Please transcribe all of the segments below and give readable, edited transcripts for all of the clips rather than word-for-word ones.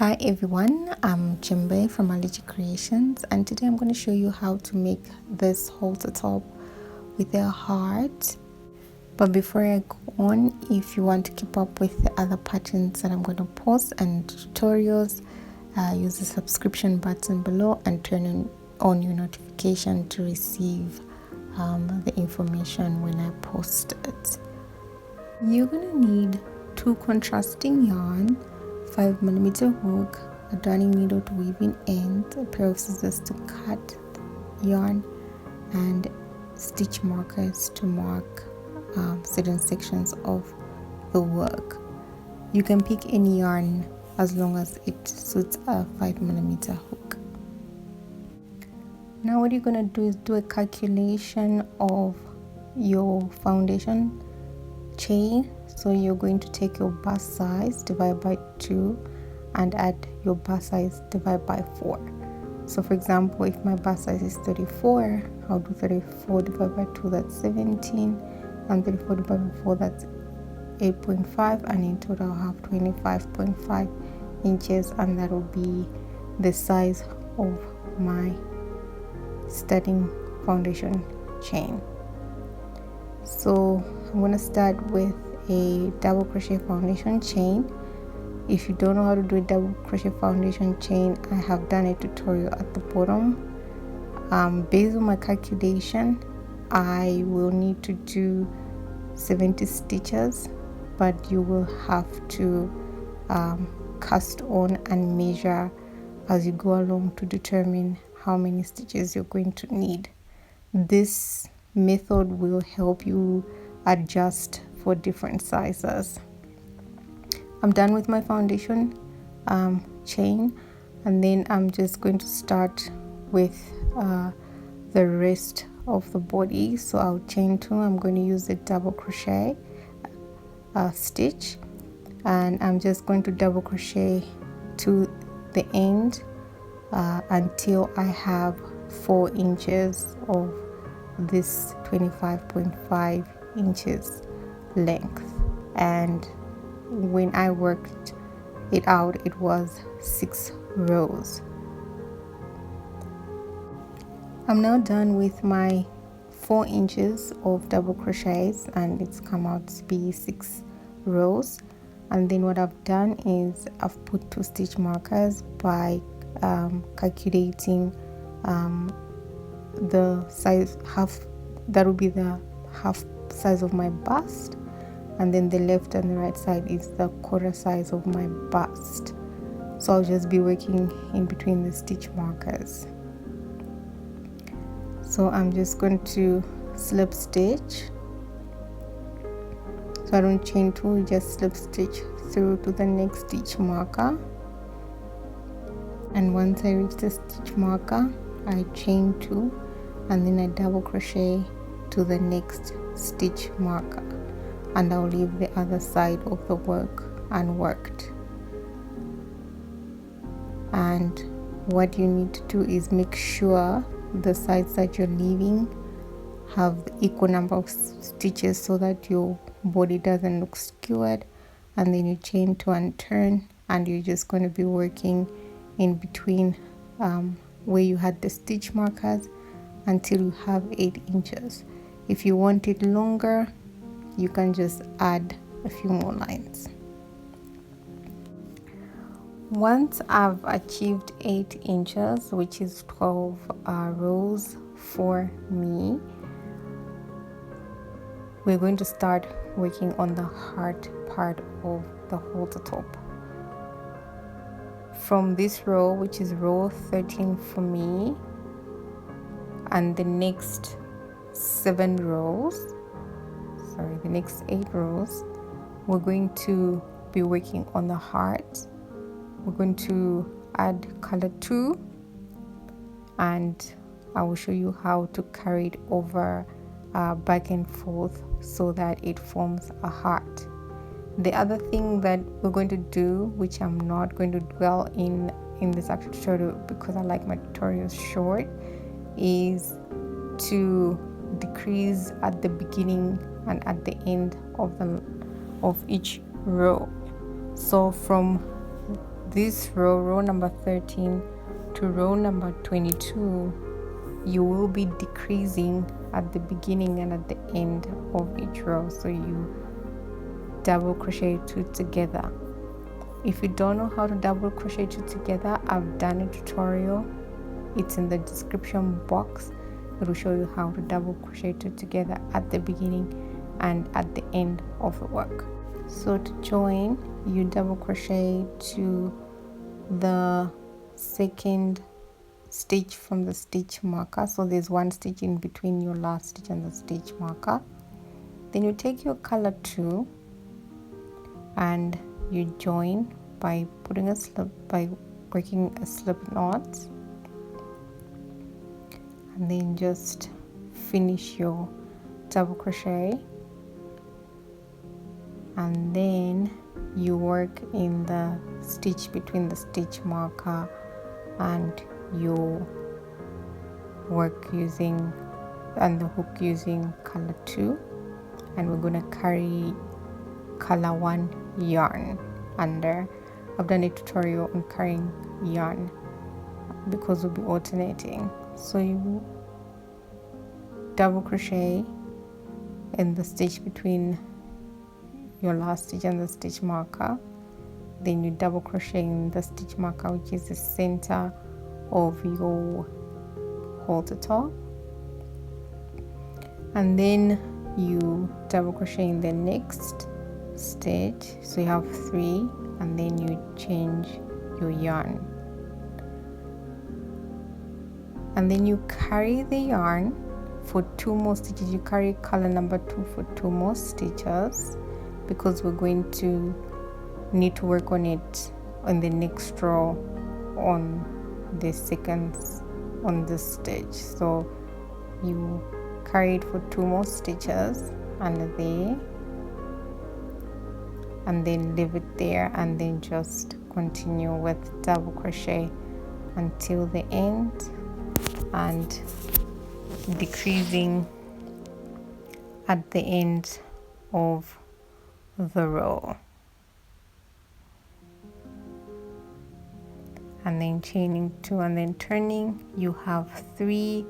Hi everyone, I'm Jimbe from Aliji Creations, and today I'm going to show you how to make this halter top with a heart. But before I go on, if you want to keep up with the other patterns that I'm going to post and tutorials, use the subscription button below and turn on your notification to receive the information when I post it. You're going to need 2 contrasting yarn, 5mm hook, a darning needle to weave in end, a pair of scissors to cut yarn, and stitch markers to mark certain sections of the work. You can pick any yarn as long as it suits a 5mm hook. Now what you're going to do is do a calculation of your foundation chain. So you're going to take your bust size, divide by 2, and add your bust size, divide by 4. So for example, if my bust size is 34, I'll do 34 divided by 2, that's 17, and 34 divided by 4, that's 8.5, and in total I'll have 25.5 inches, and that will be the size of my starting foundation chain. So I'm going to start with a double crochet foundation chain. If you don't know how to do a double crochet foundation chain, I have done a tutorial at the bottom. Based on my calculation, I will need to do 70 stitches, but you will have to cast on and measure as you go along to determine how many stitches you're going to need. This method will help you adjust for different sizes. I'm done with my foundation chain, and then I'm just going to start with the rest of the body. So I'll chain 2. I'm going to use a double crochet stitch, and I'm just going to double crochet to the end until I have 4 inches of this 25.5 inches length, and when I worked it out, it was 6 rows. I'm now done with my 4 inches of double crochets, and it's come out to be 6 rows. And then what I've done is I've put 2 stitch markers by calculating the size, half, that will be the half size of my bust, and then the left and the right side is the quarter size of my bust. So I'll just be working in between the stitch markers. So I'm just going to slip stitch, so I don't chain 2, just slip stitch through to the next stitch marker, and once I reach the stitch marker, I chain 2, and then I double crochet to the next stitch marker, and I'll leave the other side of the work unworked. And what you need to do is make sure the sides that you're leaving have the equal number of stitches so that your body doesn't look skewered. And then you chain 2 and turn, and you're just going to be working in between where you had the stitch markers until you have 8 inches. If you want it longer, you can just add a few more lines. Once I've achieved 8 inches, which is 12 rows for me, we're going to start working on the heart part of the halter top. From this row, which is row 13 for me, and the next 7 rows, sorry, the next 8 rows, we're going to be working on the heart. We're going to add color 2, and I will show you how to carry it over back and forth so that it forms a heart. The other thing that we're going to do, which I'm not going to dwell in this actual tutorial because I like my tutorials short, is to decrease at the beginning and at the end of each row. So from this row number 13 to row number 22, you will be decreasing at the beginning and at the end of each row. So you double crochet two together. If you don't know how to double crochet two together, I've done a tutorial. It's in the description box. It will show you how to double crochet two together at the beginning and at the end of the work. So to join, you double crochet to the second stitch from the stitch marker. So there's one stitch in between your last stitch and the stitch marker. Then you take your color 2 and you join by putting a slip, by breaking a slip knot, and then just finish your double crochet, and then you work in the stitch between the stitch marker and you work using and the hook using color 2, and we're going to carry color 1 yarn under. I've done a tutorial on carrying yarn because we'll be alternating. So you double crochet in the stitch between your last stitch and the stitch marker, then you double crochet in the stitch marker, which is the center of your halter top, and then you double crochet in the next stitch. So you have 3, and then you change your yarn, and then you carry the yarn for 2 more stitches. You carry color number 2 for 2 more stitches, because we're going to need to work on it on the next row on the second on the stitch. So you carry it for 2 more stitches under there, and then leave it there, and then just continue with double crochet until the end and decreasing at the end of the row, and then chaining 2 and then turning. You have 3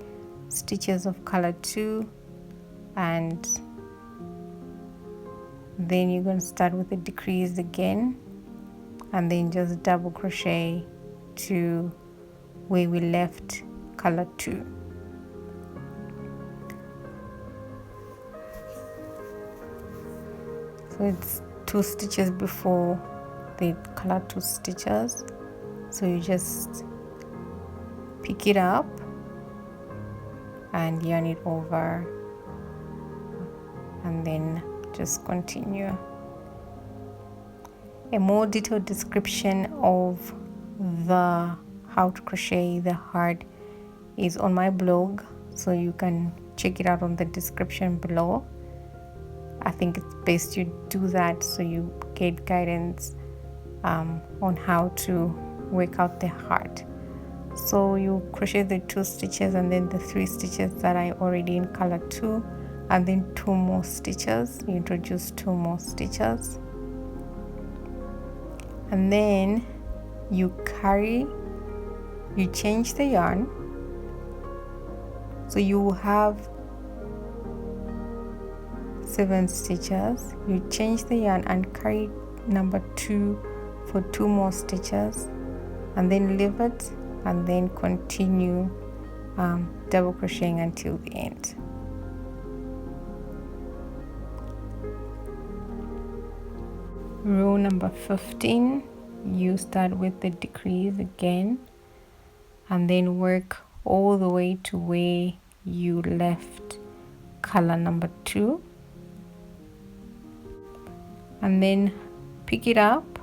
stitches of color 2, and then you're going to start with a decrease again, and then just double crochet to where we left color 2. So it's 2 stitches before the color 2 stitches. So you just pick it up and yarn it over, and then just continue. A more detailed description of the how to crochet the heart is on my blog, so you can check it out on the description below. I think it's best you do that so you get guidance on how to work out the heart. So you crochet the 2 stitches and then the 3 stitches that I already in color 2, and then 2 more stitches. You introduce 2 more stitches, and then you change the yarn. So you have 7 stitches. You change the yarn and carry number 2 for 2 more stitches, and then leave it, and then continue double crocheting until the end. Row number 15, you start with the decrease again, and then work all the way to where you left color number 2, and then pick it up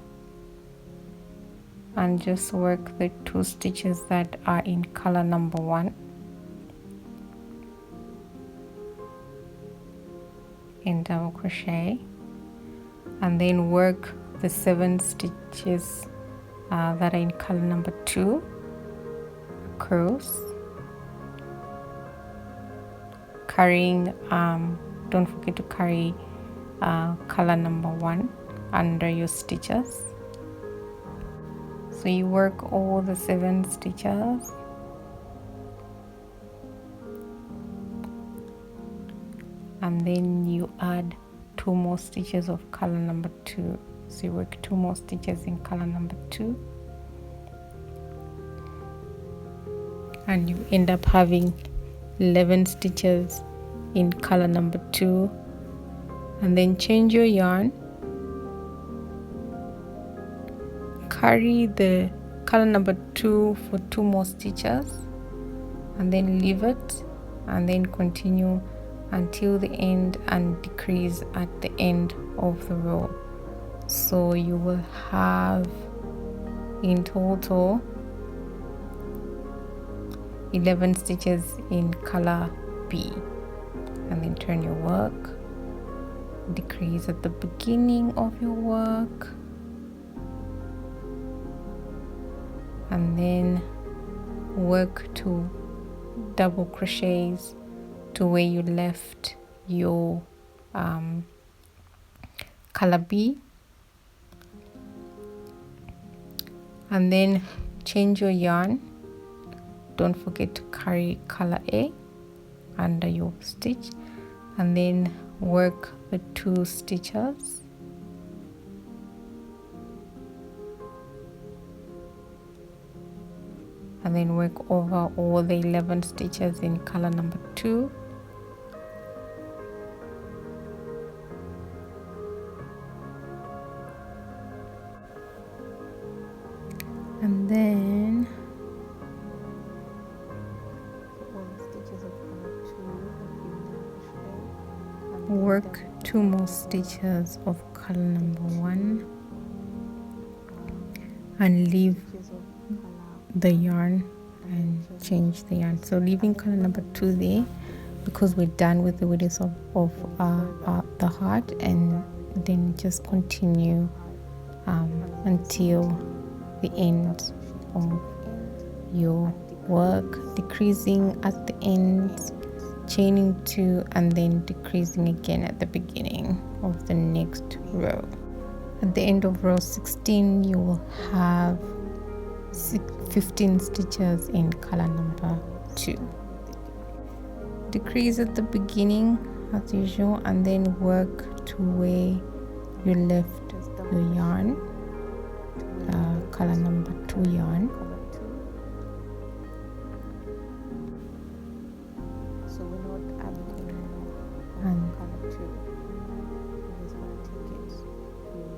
and just work the 2 stitches that are in color number 1 in double crochet, and then work the 7 stitches that are in color number 2 across, carrying don't forget to carry color number 1 under your stitches. So you work all the 7 stitches, and then you add 2 more stitches of color number 2. So you work 2 more stitches in color number 2, and you end up having 11 stitches in color number 2. And then change your yarn, carry the color number 2 for 2 more stitches, and then leave it, and then continue until the end and decrease at the end of the row. So you will have in total 11 stitches in color B. And then turn your work, decrease at the beginning of your work, and then work 2 double crochets to where you left your color B, and then change your yarn. Don't forget to carry color A under your stitch, and then work the 2 stitches, and then work over all the 11 stitches in color number 2, and then work 2 more stitches of color number 1 and leave the yarn and change the yarn. So leaving color number 2 there because we're done with the width of the heart, and then just continue until the end of your work, decreasing at the end, chaining 2, and then decreasing again at the beginning of the next row. At the end of row 16 you will have 15 stitches in color number 2. Decrease at the beginning as usual, and then work to where you left your yarn, color number 2 yarn. So we're not adding any more And color 2. We're just going to take it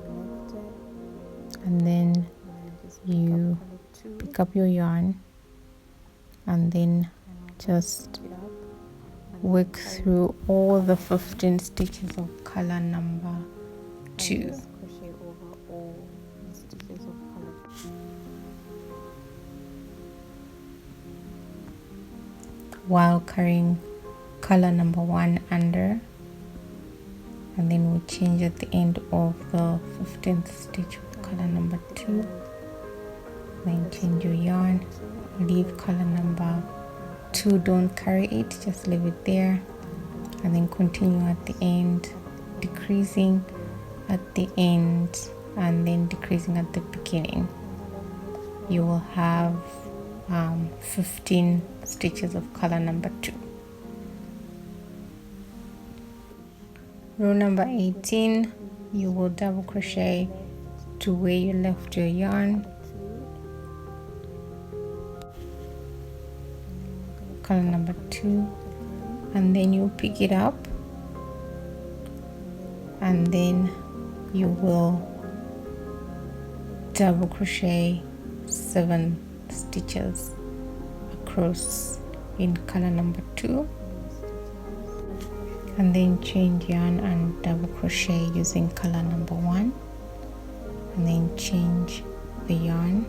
to left it, and then and just you pick up your yarn, and then just pick it up, and work through all the 15 stitches of color number 2. just crochet over all the stitches of color 2. While carrying color number 1 under, and then we'll change at the end of the 15th stitch with color number 2. Then change your yarn, leave color number 2, don't carry it, just leave it there, and then continue at the end, decreasing at the end and then decreasing at the beginning. You will have 15 stitches of color number 2. Row number 18, you will double crochet to where you left your yarn, color number 2, and then you pick it up, and then you will double crochet 7 stitches across in color number 2, and then change yarn and double crochet using color number 1, and then change the yarn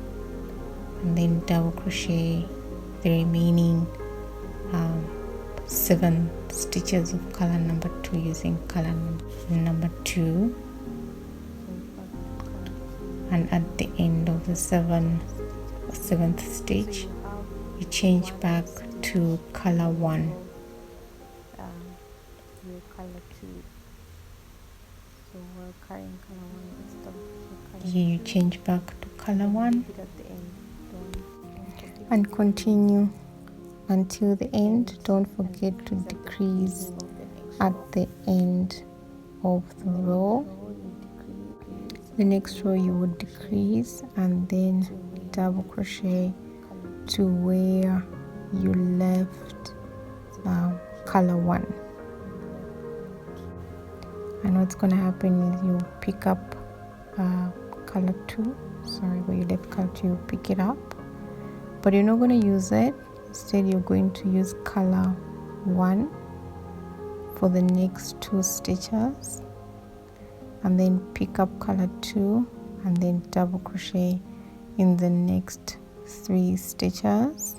and then double crochet the remaining 7 stitches of color number 2 using color number 2, and at the end of the 7th stitch you change back to color 1. Your color 2. So we're carrying color 1 instead of color Here you change back to color 1, at the and continue until the end. Don't forget to decrease at the end of the row. The next row you would decrease and then double crochet to where you left color 1. And what's going to happen is you pick up color 2, sorry, where you left color 2, you pick it up, but you're not going to use it. Instead you're going to use color 1 for the next 2 stitches, and then pick up color 2 and then double crochet in the next 3 stitches.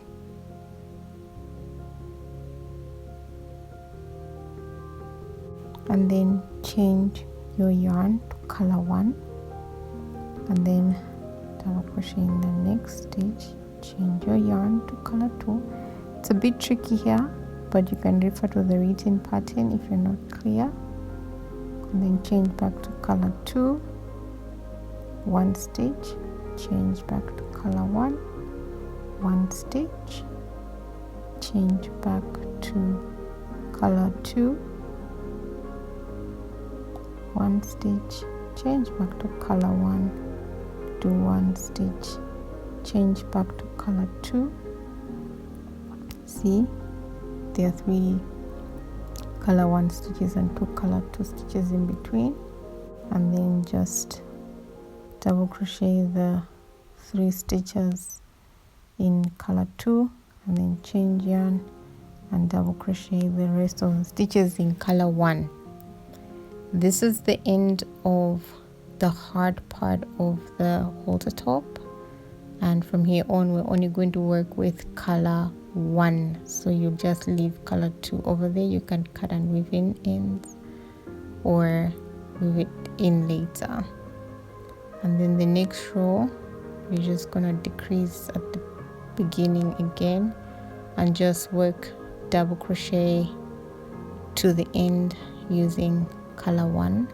And then change your yarn to color 1 and then double crochet in the next stitch, change your yarn to color 2. It's a bit tricky here, but you can refer to the written pattern if you're not clear. And then change back to color 2, 1 stitch, change back to color 1, 1 stitch, change back to color 2, 1 stitch, change back to color 1, do 1 stitch, change back to color 2. See, there are 3 color 1 stitches and 2 color 2 stitches in between, and then just double crochet the 3 stitches in color 2 and then change yarn and double crochet the rest of the stitches in color 1. This is the end of the hard part of the halter top, and from here on we're only going to work with color 1, so you just leave color 2 over there. You can cut and weave in ends or weave it in later. And then the next row you're just gonna decrease at the beginning again and just work double crochet to the end using color 1.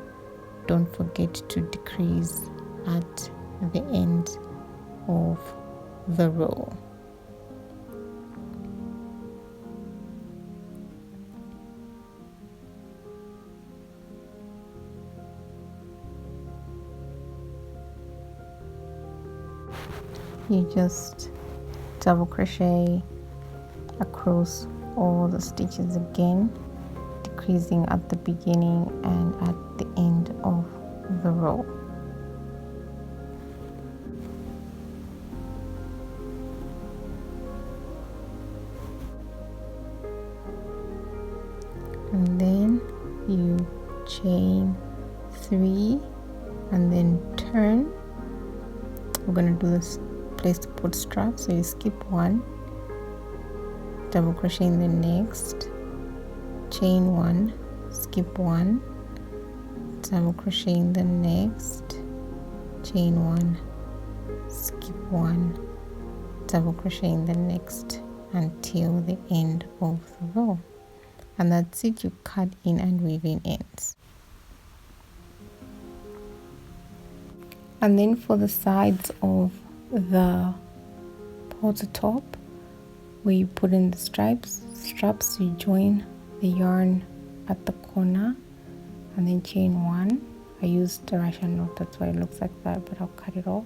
Don't forget to decrease at the end of the row. You just double crochet across all the stitches again, decreasing at the beginning and at the end of the row. And then you chain 3 and then turn. We're going to do this place to put straps, so you skip 1, double crochet in the next, chain 1, skip 1, double crochet in the next, chain 1, skip 1, double crochet in the next until the end of the row. And that's it. You cut in and weave in ends. And then for the sides of the halter top, where you put in the straps, you join the yarn at the corner and then chain 1. I used a Russian knot, that's why it looks like that, but I'll cut it off.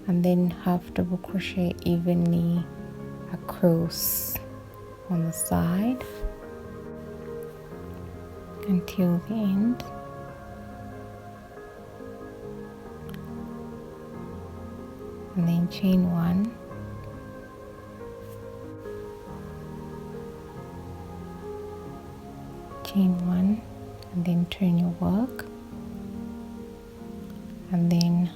And then half double crochet evenly across on the side until the end. And then chain 1, chain 1, and then turn your work, and then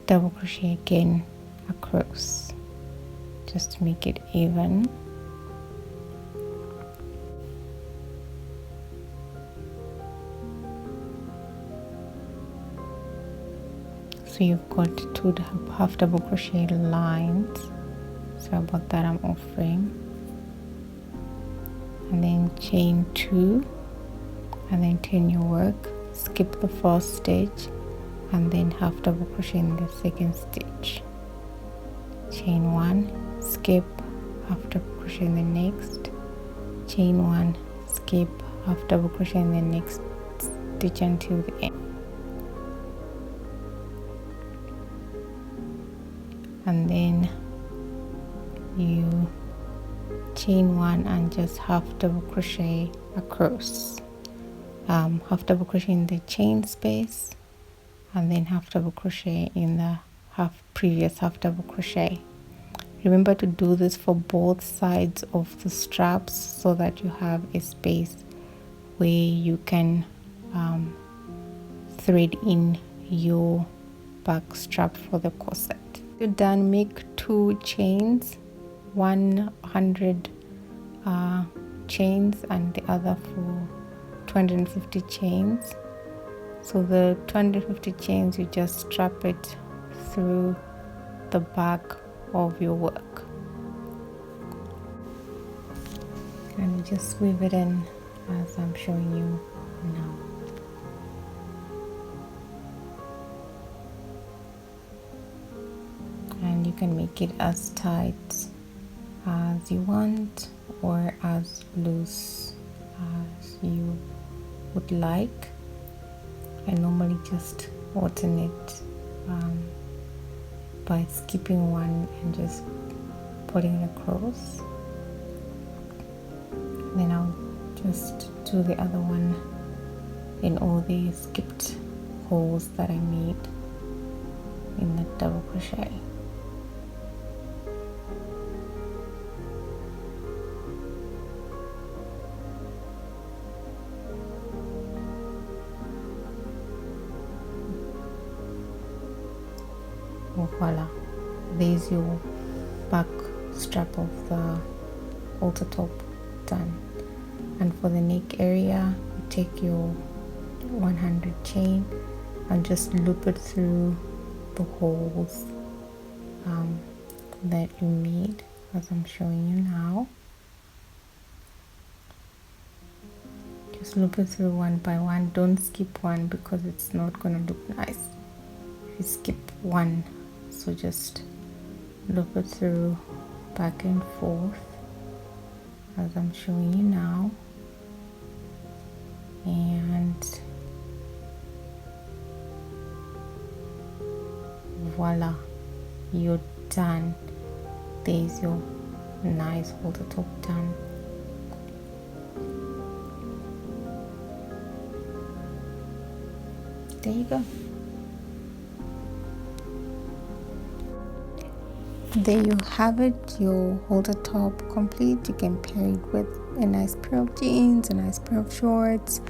double crochet again across just to make it even. So you've got 2 half double crochet lines. So about that I'm offering. And then chain 2 and then turn your work, skip the first stitch and then half double crochet in the second stitch. chain 1, skip, half double crochet in the next, chain 1, skip, half double crochet in the next stitch until the end, and then you chain 1 and just half double crochet across, half double crochet in the chain space and then half double crochet in the previous half double crochet. Remember to do this for both sides of the straps so that you have a space where you can thread in your back strap for the corset. You're done, make 2 chains, 100 chains and the other for 250 chains. So the 250 chains, you just strap it through the back of your work and you just weave it in as I'm showing you now. And you can make it as tight as you want or as loose as you would like. I normally just alternate by skipping one and just putting it across. Then I'll just do the other one in all the skipped holes that I made in the double crochet. Voila, there's your back strap of the halter top done. And for the neck area, you take your 100 chain and just loop it through the holes that you made as I'm showing you now. Just loop it through one by one. Don't skip one because it's not going to look nice if you skip one. So just loop it through back and forth as I'm showing you now, and voila, you're done. There's your nice halter top done. There you go. There you have it, your halter top complete. You can pair it with a nice pair of jeans, a nice pair of shorts,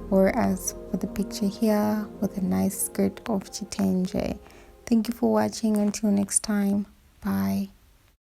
or as for the picture here, with a nice skirt of chitenge. Thank you for watching. Until next time, bye.